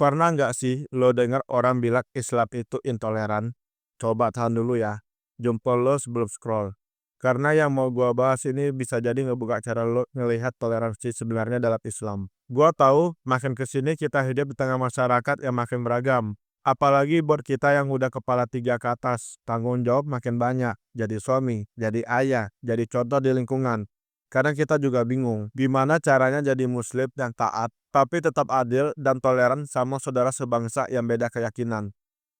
Pernah nggak sih lo dengar orang bilang Islam itu intoleran? Coba tahan dulu ya, jempol lo sebelum scroll. Karena yang mau gua bahas ini bisa jadi ngebuka cara lo ngelihat toleransi sebenarnya dalam Islam. Gua tahu makin kesini kita hidup di tengah masyarakat yang makin beragam. Apalagi buat kita yang udah kepala tiga ke atas, tanggung jawab makin banyak. Jadi suami, jadi ayah, jadi contoh di lingkungan. Kadang kita juga bingung, gimana caranya jadi muslim yang taat, tapi tetap adil dan toleran sama saudara sebangsa yang beda keyakinan.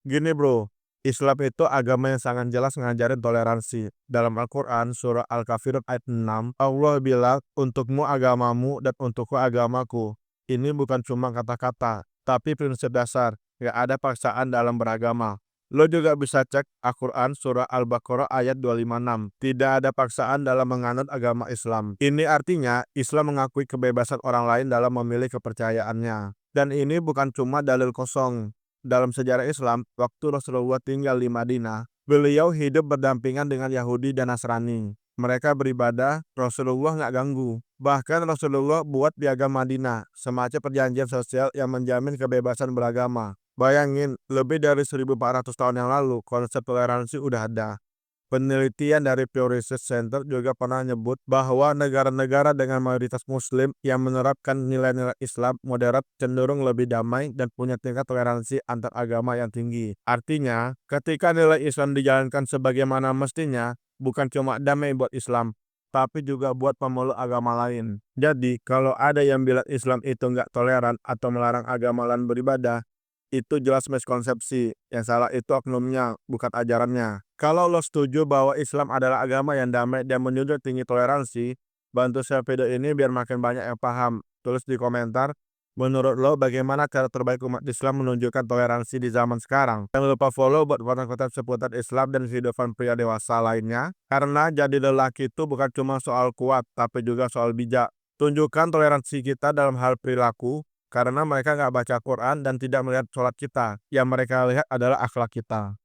Gini bro, Islam itu agama yang sangat jelas ngajarin toleransi. Dalam Al-Quran, surah Al-Kafirun ayat 6, Allah bilang, untukmu agamamu dan untukku agamaku. Ini bukan cuma kata-kata, tapi prinsip dasar. Gak ada paksaan dalam beragama. Lo juga bisa cek Al-Quran surah Al-Baqarah ayat 256. Tidak ada paksaan dalam menganut agama Islam. Ini artinya Islam mengakui kebebasan orang lain dalam memilih kepercayaannya. Dan ini bukan cuma dalil kosong. Dalam sejarah Islam, waktu Rasulullah tinggal di Madinah, beliau hidup berdampingan dengan Yahudi dan Nasrani. Mereka beribadah, Rasulullah nggak ganggu. Bahkan Rasulullah buat piagam Madinah, semacam perjanjian sosial yang menjamin kebebasan beragama. Bayangin, lebih dari 1400 tahun yang lalu, konsep toleransi udah ada. Penelitian dari Pew Research Center juga pernah nyebut bahwa negara-negara dengan mayoritas Muslim yang menerapkan nilai-nilai Islam moderat cenderung lebih damai dan punya tingkat toleransi antar agama yang tinggi. Artinya, ketika nilai Islam dijalankan sebagaimana mestinya, bukan cuma damai buat Islam, tapi juga buat pemeluk agama lain. Jadi, kalau ada yang bilang Islam itu nggak toleran atau melarang agama lain beribadah, itu jelas miskonsepsi. Yang salah itu oknumnya, bukan ajarannya. Kalau lo setuju bahwa Islam adalah agama yang damai dan menjunjung tinggi toleransi, bantu share video ini biar makin banyak yang paham. Tulis di komentar, menurut lo bagaimana cara terbaik umat Islam menunjukkan toleransi di zaman sekarang. Jangan lupa follow buat konten-konten seputar Islam dan kehidupan pria dewasa lainnya. Karena jadi lelaki itu bukan cuma soal kuat, tapi juga soal bijak. Tunjukkan toleransi kita dalam hal perilaku, karena mereka nggak baca Quran dan tidak melihat sholat kita. Yang mereka lihat adalah akhlak kita.